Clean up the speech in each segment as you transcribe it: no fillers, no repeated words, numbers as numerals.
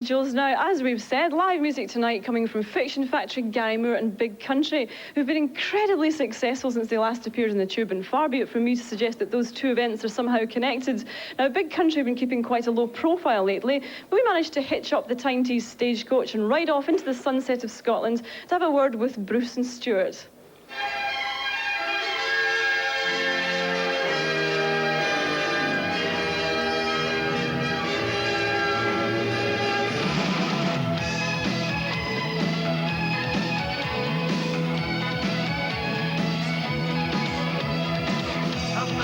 Jules, now, as we've said, live music tonight coming from Fiction Factory, Gary Moore and Big Country, who've been incredibly successful since they last appeared in the Tube, and far be it from me to suggest that those two events are somehow connected. Now, Big Country have been keeping quite a low profile lately, but we managed to hitch up the Tyne-Tees stagecoach and ride off into the sunset of Scotland to have a word with Bruce and Stuart.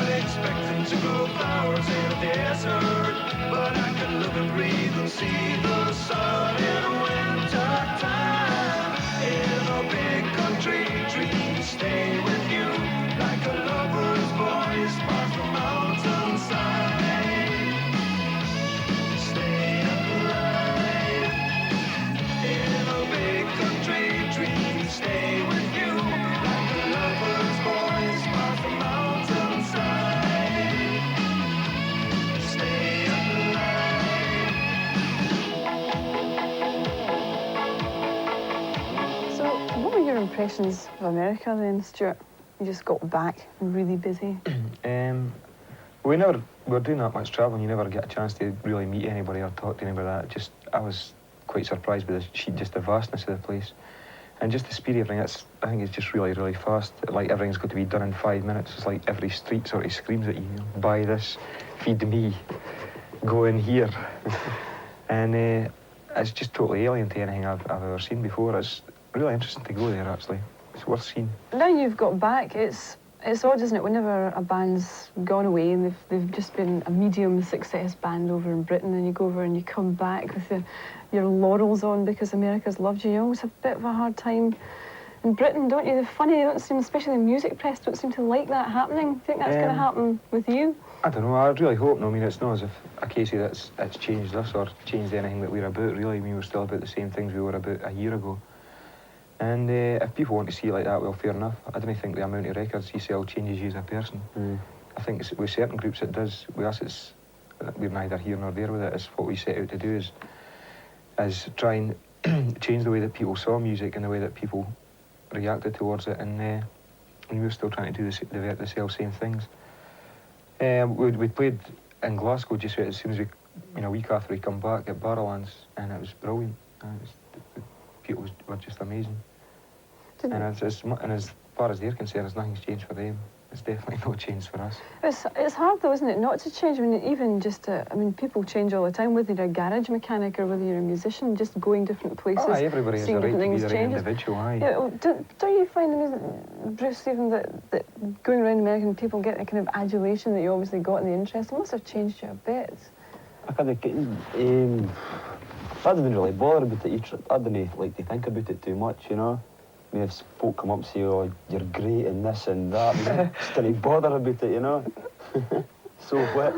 Expecting to grow flowers in a desert, but I can live and breathe and see the sun in winter time. In a big country, dreams stay with you like a lover's voice past the mountainside. Stay alive. In a big country, dreams stay with you like a lover's voice past the mountainside. What were your impressions of America then, Stuart? You just got back and really busy. We were doing that much travelling. You never get a chance to really meet anybody or talk to anybody. I was quite surprised with the vastness of the place. And just the speed of everything, I think it's just really, really fast. Like, everything's got to be done in 5 minutes. It's like every street sort of screams at you, buy this, feed me, go in here. And it's just totally alien to anything I've ever seen before. It's really interesting to go there, actually. It's worth seeing. Now you've got back, it's odd, isn't it? Whenever a band's gone away and they've just been a medium success band over in Britain, and you go over and you come back with your laurels on because America's loved you, you always have a bit of a hard time in Britain, don't you? They're funny, they don't seem, especially the music press, don't seem to like that happening. Do you think that's going to happen with you? I don't know, I really hope no. I mean, it's not as if a case of it's changed us or changed anything that we're about, really. I mean, we're still about the same things we were about a year ago. And if people want to see it like that, well, fair enough. I don't think the amount of records you sell changes you as a person. I think with certain groups it does. With us, we're neither here nor there with it. It's what we set out to do is try and change the way that people saw music and the way that people reacted towards it. And we're still trying to do the same things. We played in Glasgow just as soon as we, a week after we come back at Barrowlands, and it was brilliant. People were just amazing. And as far as they're concerned, nothing's changed for them. It's definitely not changed for us. It's hard though, isn't it, not to change? I mean, even just people change all the time, whether you're a garage mechanic or whether you're a musician, just going different places. Aye, everybody has a right to be their own individual, aye. Yeah, well, don't you find, Bruce, even that going around America and people get a kind of adulation that you obviously got in the interest, it must have changed you a bit? I didn't really bother about it. I didn't like to think about it too much, you know. I mean, if folk come up and say, oh, you're great and this and that, I just didn't bother about it, you know. So what?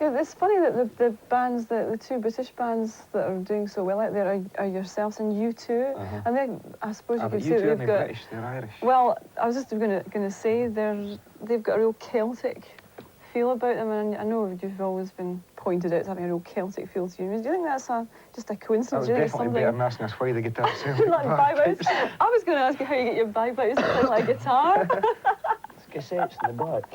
Yeah, it's funny that the bands, the two British bands that are doing so well out there are yourselves and U2. And then I suppose you could say that they've got... British, they're Irish. Well, I was just going to say they've got a real Celtic feel about them, and I know you've always been pointed out as having a real Celtic feel to you. Do you think that's just a coincidence? That was definitely better than asking us why the guitar sounds like bagpipes. I was going to ask you how you get your bagpipes to sound like a guitar. It's cassettes in the back.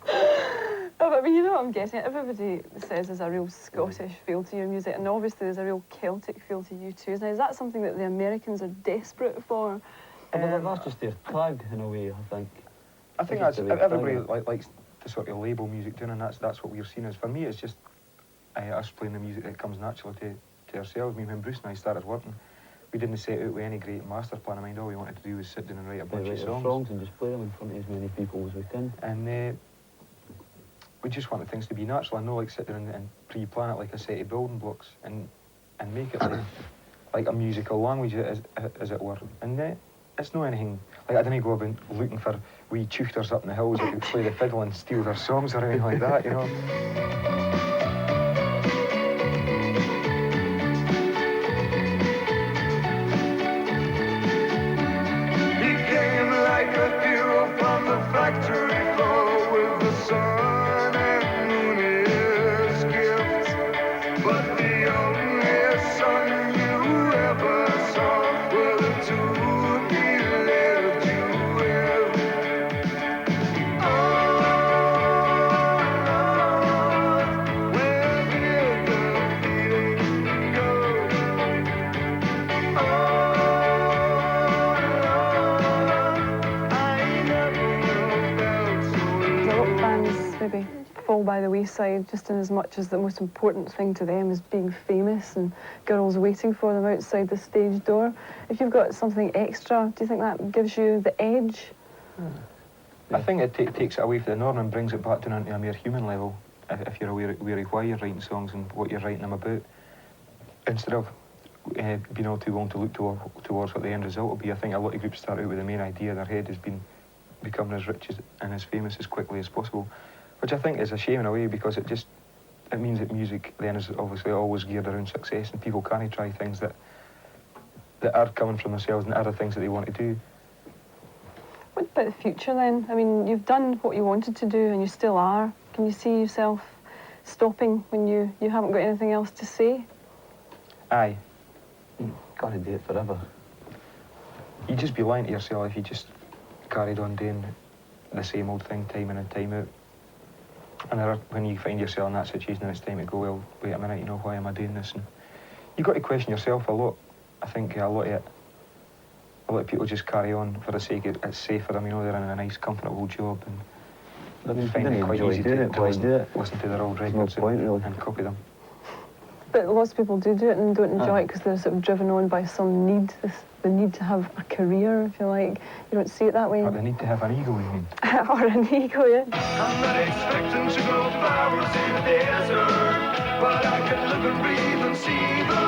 Oh, but I mean, you know what I'm getting at? Everybody says there's a real Scottish feel to your music, and obviously there's a real Celtic feel to you too. Now, is that something that the Americans are desperate for? Well, that's just their tag, in a way, I think. I think that's everybody likes to sort of label music doing, and that's what we're seen as. For me, it's just us playing the music that comes naturally to ourselves. I mean, when Bruce and I started working, we didn't set out with any great master plan in mind. All we wanted to do was sit down and write a bunch of songs and just play them in front of as many people as we can. And we just wanted things to be natural, and not like sit down and pre-plan it like a set of building blocks, and make it like a musical language, as it were. And it's not anything, like, I didn't go about looking for wee toofters up in the hills that could play the fiddle and steal their songs or anything like that, you know. He came like a hero from the factory floor with the sun and moon in his gift. But the only by the wayside, just in as much as the most important thing to them is being famous and girls waiting for them outside the stage door. If you've got something extra, do you think that gives you the edge? I think it takes it away from the norm and brings it back down into a more human level. If you're aware of why you're writing songs and what you're writing them about, instead of being able to look towards what the end result will be. I think a lot of groups start out with the main idea in their head has been becoming as rich and as famous as quickly as possible, which I think is a shame in a way, because it means that music then is obviously always geared around success, and people can't try things that are coming from themselves and other things that they want to do. What about the future then? I mean, you've done what you wanted to do and you still are. Can you see yourself stopping when you haven't got anything else to say? Aye. Gotta do it forever. You'd just be lying to yourself if you just carried on doing the same old thing time in and time out. And when you find yourself in that situation and it's time to go, well, wait a minute, why am I doing this? And you've got to question yourself a lot. I think a lot of people just carry on for the sake of it's safe for them, they're in a nice, comfortable job, and They find it quite easy to listen to their old records and copy them. But lots of people do it and don't enjoy it because they're sort of driven on by some need, the need to have a career, if you like. You don't see it that way. But they need to have an ego, you mean? Or an ego, yeah. I'm not expecting to grow flowers in the desert, but I can live and breathe and see the